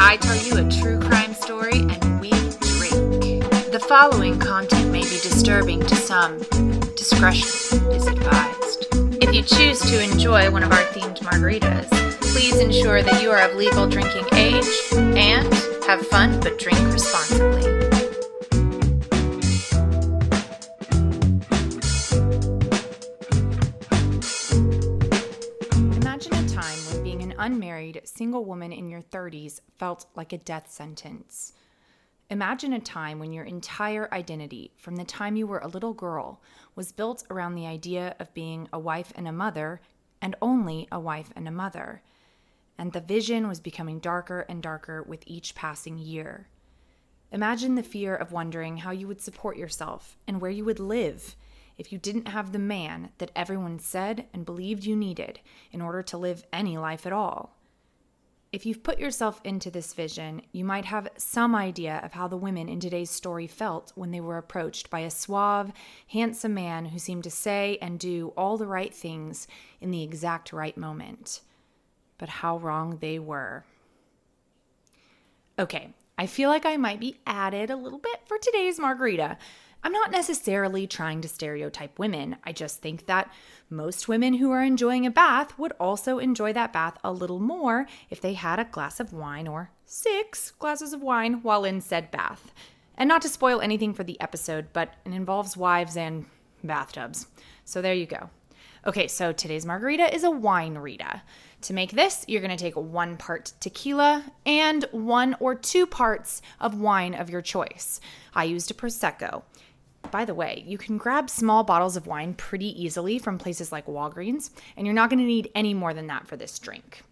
I tell you a true crime story and we drink. The following content may be disturbing to some. Discretion is advised. If you choose to enjoy one of our themed margaritas, please ensure that you are of legal drinking age and have fun but drink responsibly. Imagine a time when being an unmarried single woman in your 30s felt like a death sentence. Imagine a time when your entire identity, from the time you were a little girl, was built around the idea of being a wife and a mother, and only a wife and a mother. And the vision was becoming darker and darker with each passing year. Imagine the fear of wondering how you would support yourself and where you would live if you didn't have the man that everyone said and believed you needed in order to live any life at all. If you've put yourself into this vision, you might have some idea of how the women in today's story felt when they were approached by a suave, handsome man who seemed to say and do all the right things in the exact right moment. But how wrong they were. Okay, I feel like I might be added a little bit for today's margarita. I'm not necessarily trying to stereotype women. I just think that most women who are enjoying a bath would also enjoy that bath a little more if they had a glass of wine or 6 glasses of wine while in said bath. And not to spoil anything for the episode, but it involves wives and bathtubs. So there you go. Okay, so today's margarita is a Wine-Rita. To make this, you're going to take 1 part tequila and 1 or 2 parts of wine of your choice. I used a Prosecco. By the way, you can grab small bottles of wine pretty easily from places like Walgreens, and you're not going to need any more than that for this drink.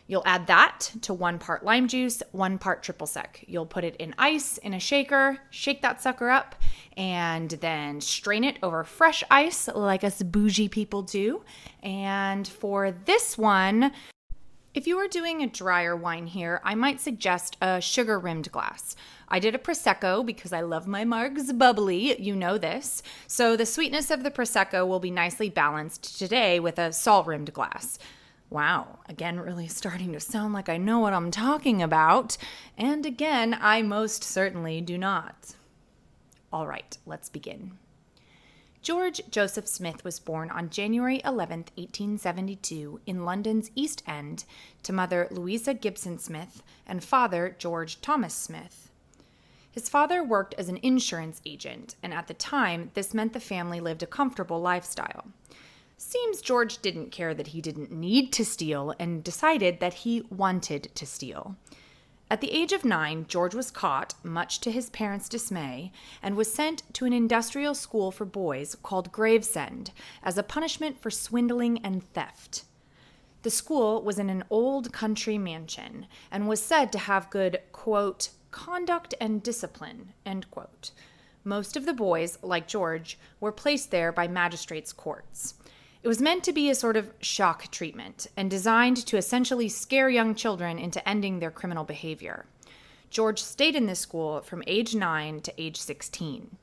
You'll add that to 1 part lime juice, 1 part triple sec. You'll put it in ice in a shaker, shake that sucker up, and then strain it over fresh ice like us bougie people do. And for this one, if you were doing a drier wine here, I might suggest a sugar-rimmed glass. I did a Prosecco because I love my margs bubbly, you know this. So the sweetness of the Prosecco will be nicely balanced today with a salt-rimmed glass. Wow, again, really starting to sound like I know what I'm talking about. And again, I most certainly do not. All right, let's begin. George Joseph Smith was born on January 11, 1872, in London's East End, to mother Louisa Gibson Smith and father George Thomas Smith. His father worked as an insurance agent, and at the time, this meant the family lived a comfortable lifestyle. Seems George didn't care that he didn't need to steal and decided that he wanted to steal. At the age of 9, George was caught, much to his parents' dismay, and was sent to an industrial school for boys called Gravesend as a punishment for swindling and theft. The school was in an old country mansion and was said to have good, quote, conduct and discipline, end quote. Most of the boys, like George, were placed there by magistrates' courts. It was meant to be a sort of shock treatment and designed to essentially scare young children into ending their criminal behavior. George stayed in this school from age 9 to age 16.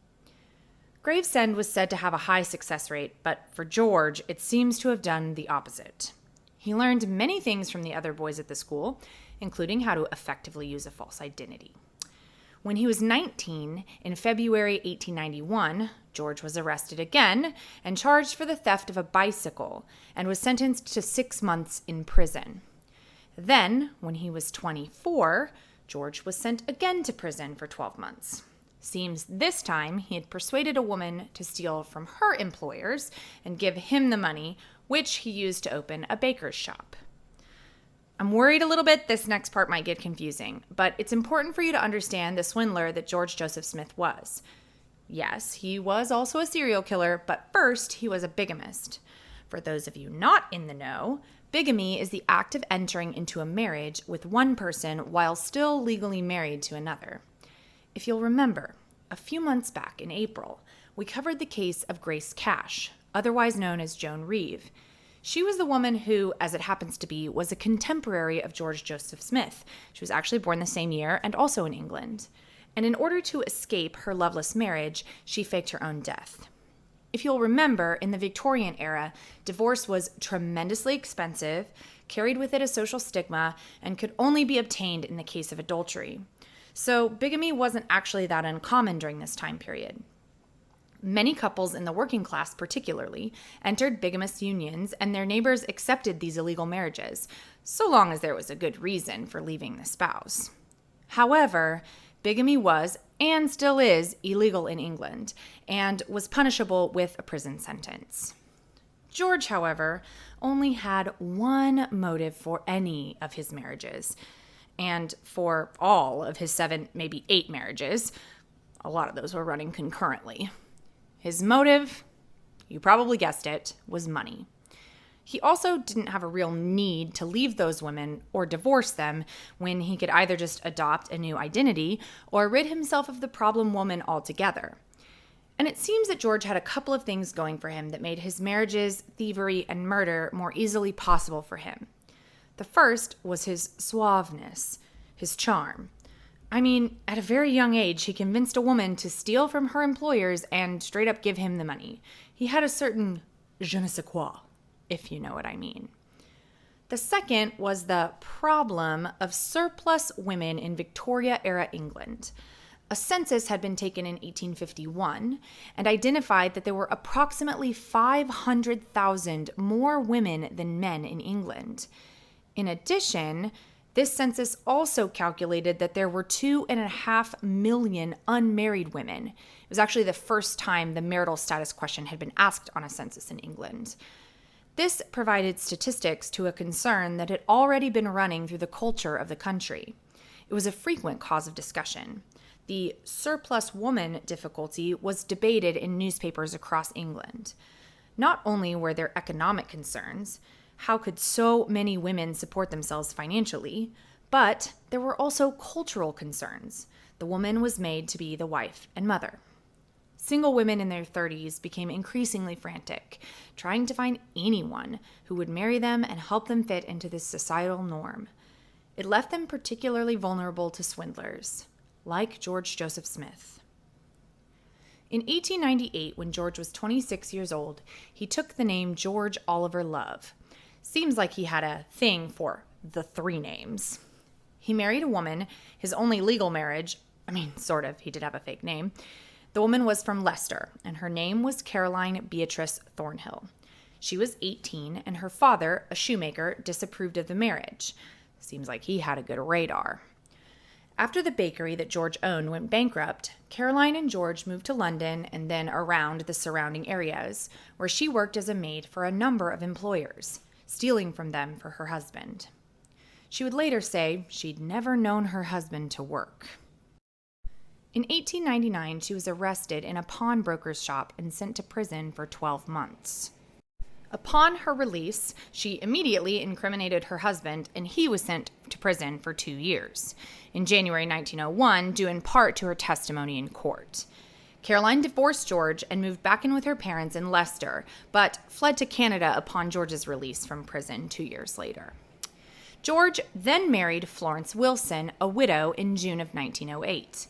Gravesend was said to have a high success rate, but for George, it seems to have done the opposite. He learned many things from the other boys at the school, including how to effectively use a false identity. When he was 19, in February 1891, George was arrested again and charged for the theft of a bicycle and was sentenced to 6 months in prison. Then, when he was 24, George was sent again to prison for 12 months. Seems this time he had persuaded a woman to steal from her employers and give him the money, which he used to open a baker's shop. I'm worried a little bit this next part might get confusing, but it's important for you to understand the swindler that George Joseph Smith was. Yes, he was also a serial killer, but first he was a bigamist. For those of you not in the know, bigamy is the act of entering into a marriage with one person while still legally married to another. If you'll remember, a few months back in April, we covered the case of Grace Cash, otherwise known as Joan Reeve. She was the woman who, as it happens to be, was a contemporary of George Joseph Smith. She was actually born the same year and also in England. And in order to escape her loveless marriage, she faked her own death. If you'll remember, in the Victorian era, divorce was tremendously expensive, carried with it a social stigma and could only be obtained in the case of adultery. So bigamy wasn't actually that uncommon during this time period. Many couples in the working class particularly entered bigamous unions, and their neighbors accepted these illegal marriages, so long as there was a good reason for leaving the spouse. However, bigamy was, and still is, illegal in England, and was punishable with a prison sentence. George, however, only had one motive for any of his marriages, and for all of his 7, maybe 8 marriages. A lot of those were running concurrently. His motive, you probably guessed it, was money. He also didn't have a real need to leave those women or divorce them when he could either just adopt a new identity or rid himself of the problem woman altogether. And it seems that George had a couple of things going for him that made his marriages, thievery, and murder more easily possible for him. The first was his suaveness, his charm. I mean, at a very young age, he convinced a woman to steal from her employers and straight up give him the money. He had a certain je ne sais quoi, if you know what I mean. The second was the problem of surplus women in Victoria-era England. A census had been taken in 1851 and identified that there were approximately 500,000 more women than men in England. In addition, this census also calculated that there were 2.5 million unmarried women. It was actually the first time the marital status question had been asked on a census in England. This provided statistics to a concern that had already been running through the culture of the country. It was a frequent cause of discussion. The surplus woman difficulty was debated in newspapers across England. Not only were there economic concerns, how could so many women support themselves financially, but there were also cultural concerns. The woman was made to be the wife and mother. Single women in their 30s became increasingly frantic, trying to find anyone who would marry them and help them fit into this societal norm. It left them particularly vulnerable to swindlers, like George Joseph Smith. In 1898, when George was 26 years old, he took the name George Oliver Love. Seems like he had a thing for the 3 names. He married a woman, his only legal marriage. Sort of, he did have a fake name. The woman was from Leicester, and her name was Caroline Beatrice Thornhill. She was 18, and her father, a shoemaker, disapproved of the marriage. Seems like he had a good radar. After the bakery that George owned went bankrupt, Caroline and George moved to London and then around the surrounding areas, where she worked as a maid for a number of employers, stealing from them for her husband. She would later say she'd never known her husband to work. In 1899, she was arrested in a pawnbroker's shop and sent to prison for 12 months. Upon her release, she immediately incriminated her husband, and he was sent to prison for 2 years. In January 1901, due in part to her testimony in court. Caroline divorced George and moved back in with her parents in Leicester, but fled to Canada upon George's release from prison 2 years later. George then married Florence Wilson, a widow, in June of 1908.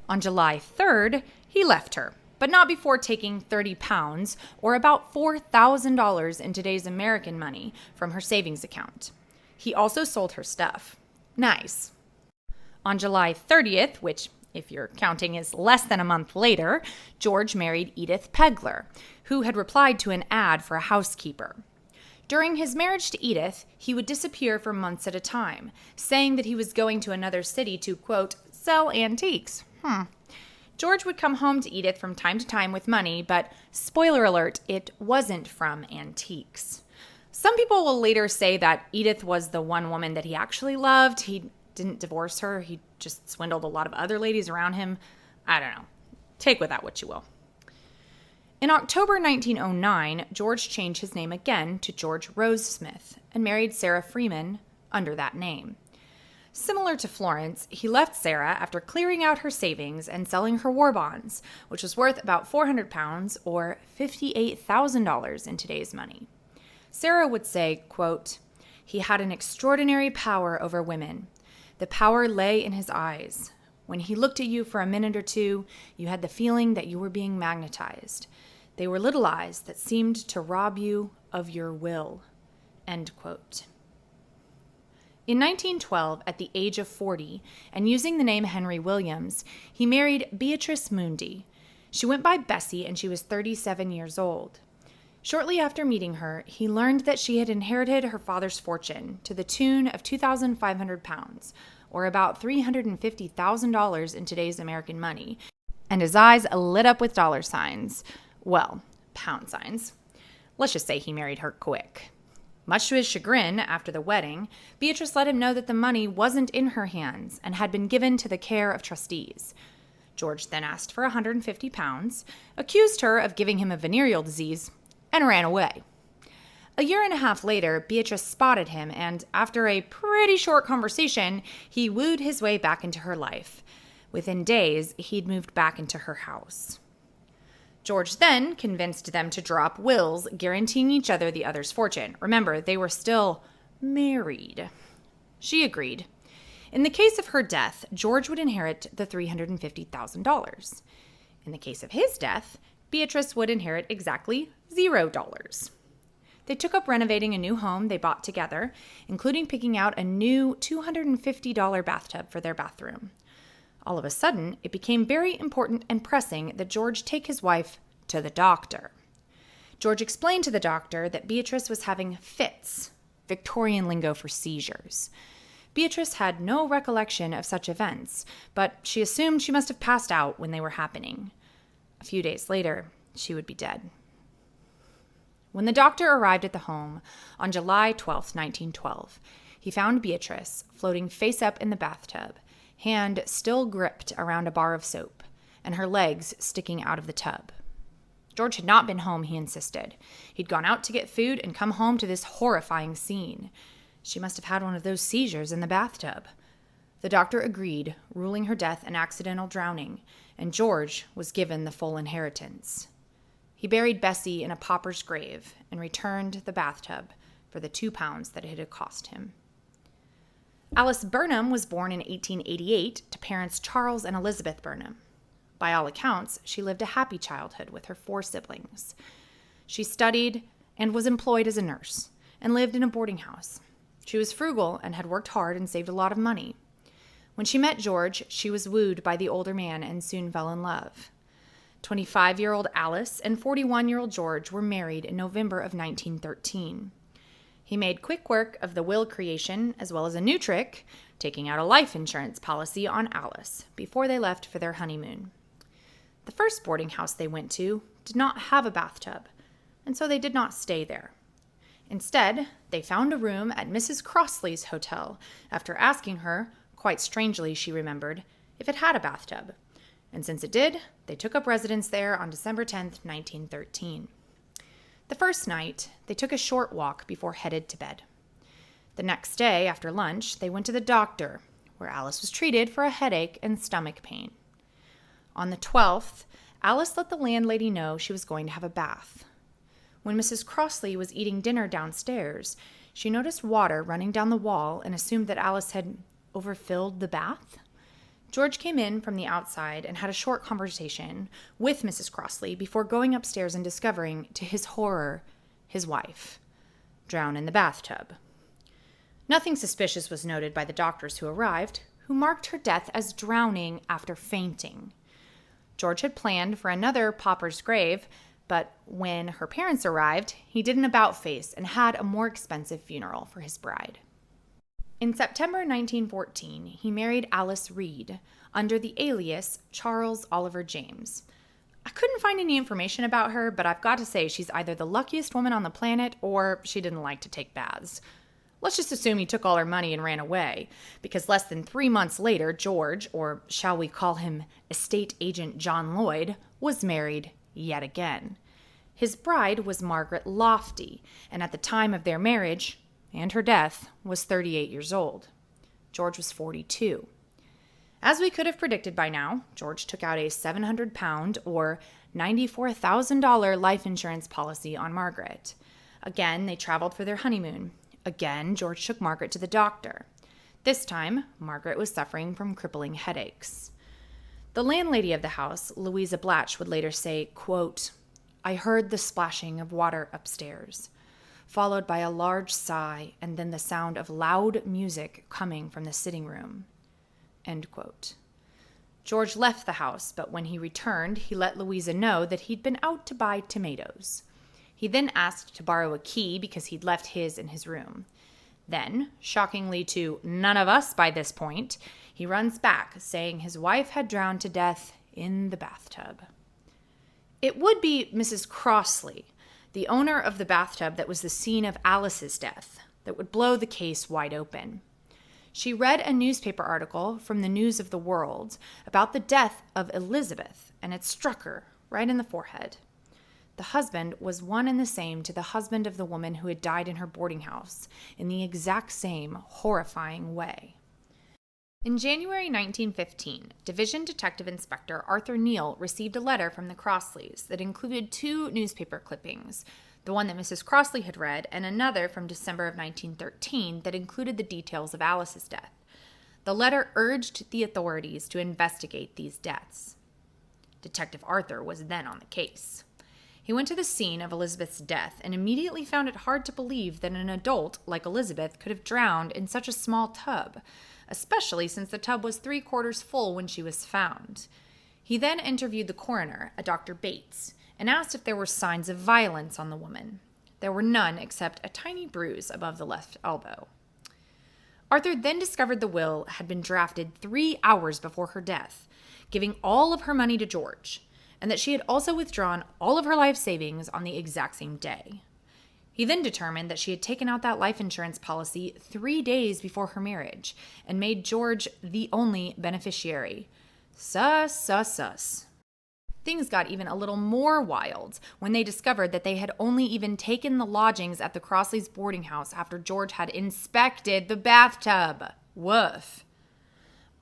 On July 3rd, he left her, but not before taking £30, or about $4,000 in today's American money, from her savings account. He also sold her stuff. Nice. On July 30th, which, if you're counting, is less than a month later, George married Edith Pegler, who had replied to an ad for a housekeeper. During his marriage to Edith, he would disappear for months at a time, saying that he was going to another city to, quote, sell antiques. George would come home to Edith from time to time with money, but spoiler alert, it wasn't from antiques. Some people will later say that Edith was the one woman that he actually loved. He didn't divorce her. He just swindled a lot of other ladies around him. I don't know. Take with that what you will. In October 1909, George changed his name again to George Rose Smith and married Sarah Freeman under that name. Similar to Florence, he left Sarah after clearing out her savings and selling her war bonds, which was worth about £400 or $58,000 in today's money. Sarah would say, quote, he had an extraordinary power over women. The power lay in his eyes. When he looked at you for a minute or two, you had the feeling that you were being magnetized. They were little eyes that seemed to rob you of your will. End quote. In 1912, at the age of 40, and using the name Henry Williams, he married Beatrice Mundy. She went by Bessie, and she was 37 years old. Shortly after meeting her, he learned that she had inherited her father's fortune to the tune of 2,500 pounds, or about $350,000 in today's American money, and his eyes lit up with dollar signs. Well, pound signs. Let's just say he married her quick. Much to his chagrin, after the wedding, Beatrice let him know that the money wasn't in her hands and had been given to the care of trustees. George then asked for 150 pounds, accused her of giving him a venereal disease, and ran away. A year and a half later, Beatrice spotted him, and after a pretty short conversation, he wooed his way back into her life. Within days, he'd moved back into her house. George then convinced them to drop wills, guaranteeing each other the other's fortune. Remember, they were still married. She agreed. In the case of her death, George would inherit the $350,000. In the case of his death, Beatrice would inherit exactly $0. They took up renovating a new home they bought together, including picking out a new $250 bathtub for their bathroom. All of a sudden, it became very important and pressing that George take his wife to the doctor. George explained to the doctor that Beatrice was having fits, Victorian lingo for seizures. Beatrice had no recollection of such events, but she assumed she must have passed out when they were happening. A few days later, she would be dead. When the doctor arrived at the home on July 12, 1912, he found Beatrice floating face up in the bathtub, hand still gripped around a bar of soap, and her legs sticking out of the tub. George had not been home, he insisted. He'd gone out to get food and come home to this horrifying scene. She must have had one of those seizures in the bathtub. The doctor agreed, ruling her death an accidental drowning, and George was given the full inheritance. He buried Bessie in a pauper's grave and returned the bathtub for the £2 that it had cost him. Alice Burnham was born in 1888 to parents Charles and Elizabeth Burnham. By all accounts, she lived a happy childhood with her 4 siblings. She studied and was employed as a nurse and lived in a boarding house. She was frugal and had worked hard and saved a lot of money. When she met George, she was wooed by the older man and soon fell in love. 25-year-old Alice and 41-year-old George were married in November of 1913. He made quick work of the will creation as well as a new trick, taking out a life insurance policy on Alice before they left for their honeymoon. The first boarding house they went to did not have a bathtub, and so they did not stay there. Instead, they found a room at Mrs. Crossley's hotel after asking her, quite strangely she remembered, if it had a bathtub. And since it did, they took up residence there on December 10, 1913. The first night, they took a short walk before headed to bed. The next day, after lunch, they went to the doctor, where Alice was treated for a headache and stomach pain. On the 12th, Alice let the landlady know she was going to have a bath. When Mrs. Crossley was eating dinner downstairs, she noticed water running down the wall and assumed that Alice had overfilled the bath. George came in from the outside and had a short conversation with Mrs. Crossley before going upstairs and discovering, to his horror, his wife drowned in the bathtub. Nothing suspicious was noted by the doctors who arrived, who marked her death as drowning after fainting. George had planned for another pauper's grave, but when her parents arrived, he did an about-face and had a more expensive funeral for his bride. In September 1914, he married Alice Reed under the alias Charles Oliver James. I couldn't find any information about her, but I've got to say she's either the luckiest woman on the planet or she didn't like to take baths. Let's just assume he took all her money and ran away, because less than 3 months later, George, or shall we call him estate agent John Lloyd, was married yet again. His bride was Margaret Lofty, and at the time of their marriage and her death was 38 years old. George was 42. As we could have predicted by now, George took out a £700 or $94,000 life insurance policy on Margaret. Again, they traveled for their honeymoon. Again, George took Margaret to the doctor. This time, Margaret was suffering from crippling headaches. The landlady of the house, Louisa Blatch, would later say, quote, "I heard the splashing of water upstairs. followed by a large sigh and then the sound of loud music coming from the sitting room." End quote. George left the house, but when he returned, he let Louisa know that he'd been out to buy tomatoes. He then asked to borrow a key because he'd left his in his room. Then, shockingly to none of us by this point, he runs back, saying his wife had drowned to death in the bathtub. It would be Mrs. Crossley, the owner of the bathtub that was the scene of Alice's death, that would blow the case wide open. She read a newspaper article from the News of the World about the death of Elizabeth, and it struck her right in the forehead. The husband was one and the same to the husband of the woman who had died in her boarding house, in the exact same horrifying way. In January 1915, Division Detective Inspector Arthur Neal received a letter from the Crossleys that included 2 newspaper clippings, the one that Mrs. Crossley had read and another from December of 1913 that included the details of Alice's death. The letter urged the authorities to investigate these deaths. Detective Arthur was then on the case. He went to the scene of Elizabeth's death and immediately found it hard to believe that an adult like Elizabeth could have drowned in such a small tub, especially since the tub was 3/4 full when she was found. He then interviewed the coroner, a Dr. Bates, and asked if there were signs of violence on the woman. There were none except a tiny bruise above the left elbow. Arthur then discovered the will had been drafted 3 hours before her death, giving all of her money to George, and that she had also withdrawn all of her life savings on the exact same day. He then determined that she had taken out that life insurance policy 3 days before her marriage and made George the only beneficiary. Sus. Things got even a little more wild when they discovered that they had only even taken the lodgings at the Crossleys' boarding house after George had inspected the bathtub. Woof.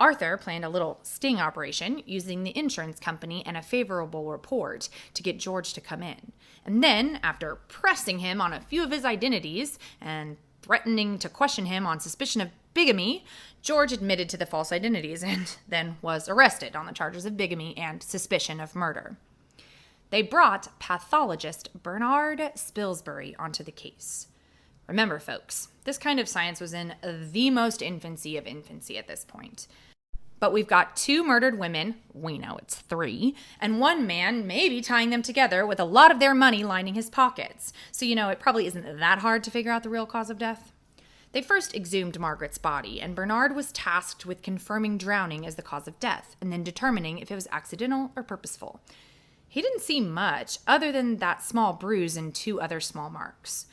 Arthur planned a little sting operation using the insurance company and a favorable report to get George to come in. And then, after pressing him on a few of his identities and threatening to question him on suspicion of bigamy, George admitted to the false identities and then was arrested on the charges of bigamy and suspicion of murder. They brought pathologist Bernard Spilsbury onto the case. Remember, folks, this kind of science was in the most infancy of infancy at this point. But we've got 2 murdered women, we know it's 3, and 1 man maybe tying them together with a lot of their money lining his pockets. So, it probably isn't that hard to figure out the real cause of death. They first exhumed Margaret's body, and Bernard was tasked with confirming drowning as the cause of death, and then determining if it was accidental or purposeful. He didn't see much, other than that small bruise and 2 other small marks.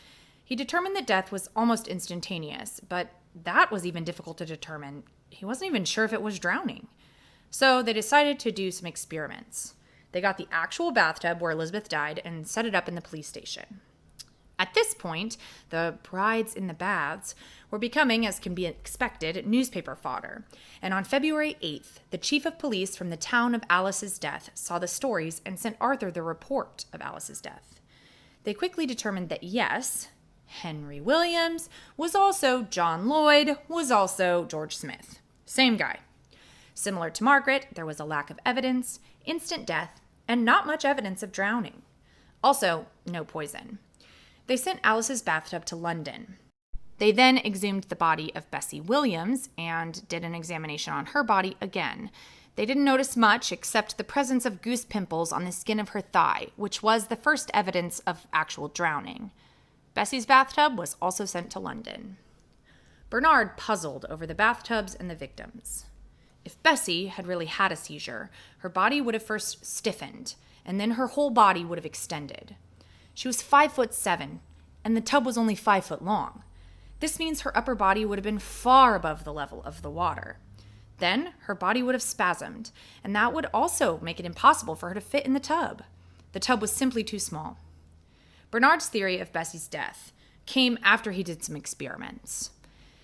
He determined that death was almost instantaneous, but that was even difficult to determine. He wasn't even sure if it was drowning. So they decided to do some experiments. They got the actual bathtub where Elizabeth died and set it up in the police station. At this point, the brides in the baths were becoming, as can be expected, newspaper fodder. And on February 8th, the chief of police from the town of Alice's death saw the stories and sent Arthur the report of Alice's death. They quickly determined that yes, Henry Williams was also John Lloyd, was also George Smith. Same guy. Similar to Margaret, there was a lack of evidence, instant death, and not much evidence of drowning. Also, no poison. They sent Alice's bathtub to London. They then exhumed the body of Bessie Williams and did an examination on her body again. They didn't notice much except the presence of goose pimples on the skin of her thigh, which was the first evidence of actual drowning. Bessie's bathtub was also sent to London. Bernard puzzled over the bathtubs and the victims. If Bessie had really had a seizure, her body would have first stiffened, and then her whole body would have extended. She was 5'7", and the tub was only 5 foot long. This means her upper body would have been far above the level of the water. Then her body would have spasmed, and that would also make it impossible for her to fit in the tub. The tub was simply too small. Bernard's theory of Bessie's death came after he did some experiments.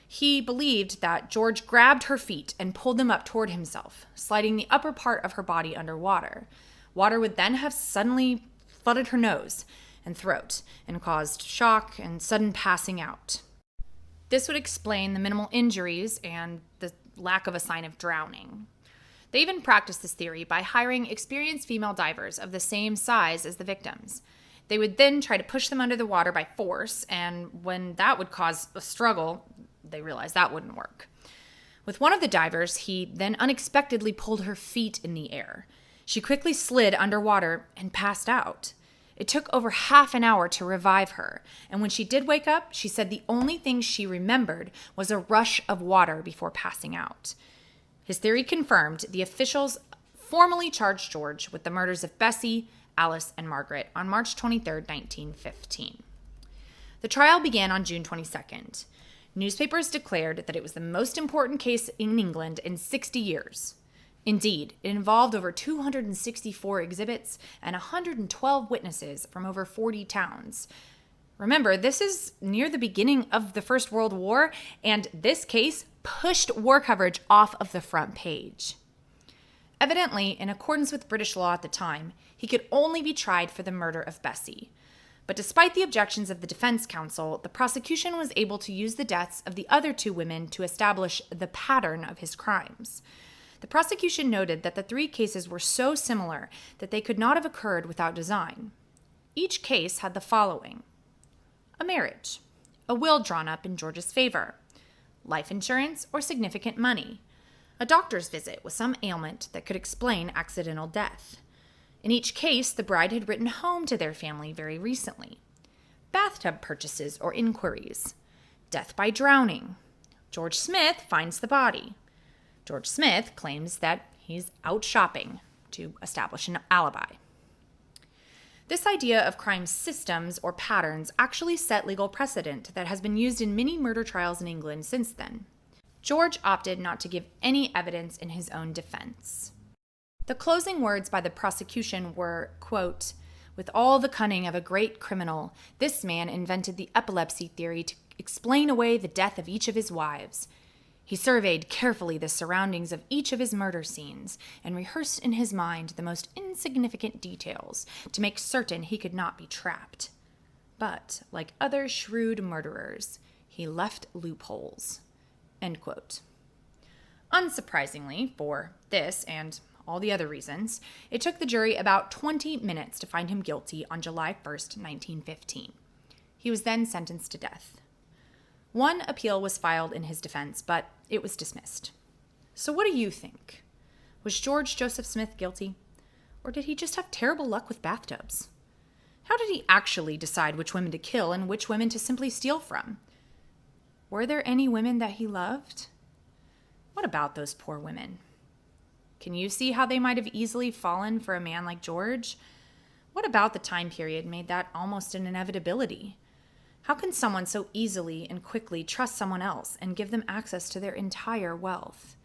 He believed that George grabbed her feet and pulled them up toward himself, sliding the upper part of her body underwater. Water would then have suddenly flooded her nose and throat and caused shock and sudden passing out. This would explain the minimal injuries and the lack of a sign of drowning. They even practiced this theory by hiring experienced female divers of the same size as the victims. They would then try to push them under the water by force, and when that would cause a struggle, they realized that wouldn't work. With one of the divers, he then unexpectedly pulled her feet in the air. She quickly slid underwater and passed out. It took over half an hour to revive her, and when she did wake up, she said the only thing she remembered was a rush of water before passing out. His theory confirmed, the officials formally charged George with the murders of Bessie, Alice, and Margaret on March 23, 1915. The trial began on June 22nd. Newspapers declared that it was the most important case in England in 60 years. Indeed, it involved over 264 exhibits and 112 witnesses from over 40 towns. Remember, this is near the beginning of the First World War, and this case pushed war coverage off of the front page. Evidently, in accordance with British law at the time, he could only be tried for the murder of Bessie. But despite the objections of the defense counsel, the prosecution was able to use the deaths of the other two women to establish the pattern of his crimes. The prosecution noted that the three cases were so similar that they could not have occurred without design. Each case had the following: a marriage, a will drawn up in George's favor, life insurance or significant money, a doctor's visit with some ailment that could explain accidental death. In each case, the bride had written home to their family very recently. Bathtub purchases or inquiries. Death by drowning. George Smith finds the body. George Smith claims that he's out shopping to establish an alibi. This idea of crime systems or patterns actually set legal precedent that has been used in many murder trials in England since then. George opted not to give any evidence in his own defense. The closing words by the prosecution were, quote, "With all the cunning of a great criminal, this man invented the epilepsy theory to explain away the death of each of his wives. He surveyed carefully the surroundings of each of his murder scenes and rehearsed in his mind the most insignificant details to make certain he could not be trapped. But, like other shrewd murderers, he left loopholes." End quote. Unsurprisingly, for this and all the other reasons, it took the jury about 20 minutes to find him guilty on July 1st, 1915. He was then sentenced to death. One appeal was filed in his defense, but it was dismissed. So what do you think? Was George Joseph Smith guilty? Or did he just have terrible luck with bathtubs? How did he actually decide which women to kill and which women to simply steal from? Were there any women that he loved? What about those poor women? Can you see how they might have easily fallen for a man like George? What about the time period made that almost an inevitability? How can someone so easily and quickly trust someone else and give them access to their entire wealth?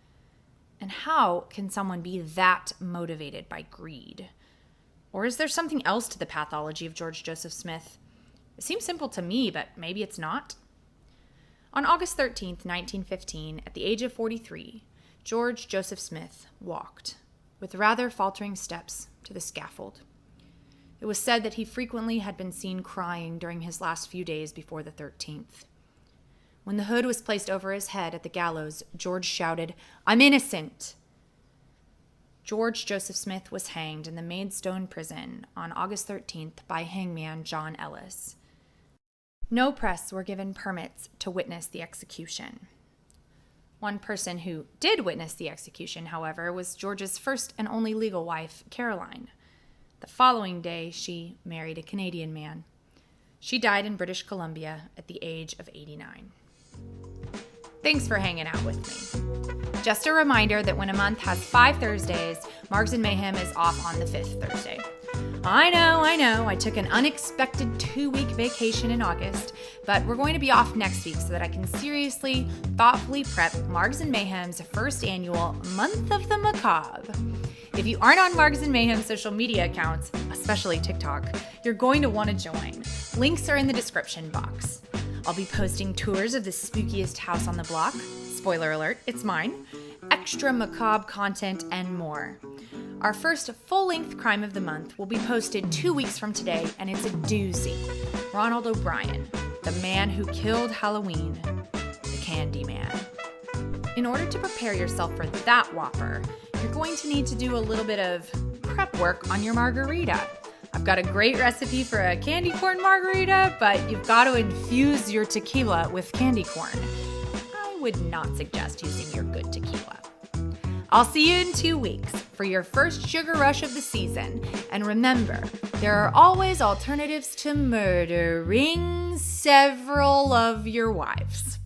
And how can someone be that motivated by greed? Or is there something else to the pathology of George Joseph Smith? It seems simple to me, but maybe it's not. On August 13th, 1915, at the age of 43, George Joseph Smith walked, with rather faltering steps, to the scaffold. It was said that he frequently had been seen crying during his last few days before the 13th. When the hood was placed over his head at the gallows, George shouted, "I'm innocent!" George Joseph Smith was hanged in the Maidstone prison on August 13th by hangman John Ellis. No press were given permits to witness the execution. One person who did witness the execution, however, was George's first and only legal wife, Caroline. The following day, she married a Canadian man. She died in British Columbia at the age of 89. Thanks for hanging out with me. Just a reminder that when a month has 5 Thursdays, Margs and Mayhem is off on the 5th Thursday. I know, I took an unexpected 2-week vacation in August, but we're going to be off next week so that I can seriously, thoughtfully prep Margs and Mayhem's first annual Month of the Macabre. If you aren't on Margs and Mayhem's social media accounts, especially TikTok, you're going to want to join. Links are in the description box. I'll be posting tours of the spookiest house on the block. Spoiler alert, it's mine. Extra macabre content and more. Our first full-length crime of the month will be posted 2 weeks from today, and it's a doozy. Ronald O'Brien, the man who killed Halloween, the Candy Man. In order to prepare yourself for that whopper, you're going to need to do a little bit of prep work on your margarita. I've got a great recipe for a candy corn margarita, but you've got to infuse your tequila with candy corn. I would not suggest using your good tequila. I'll see you in 2 weeks for your first sugar rush of the season. And remember, there are always alternatives to murdering several of your wives.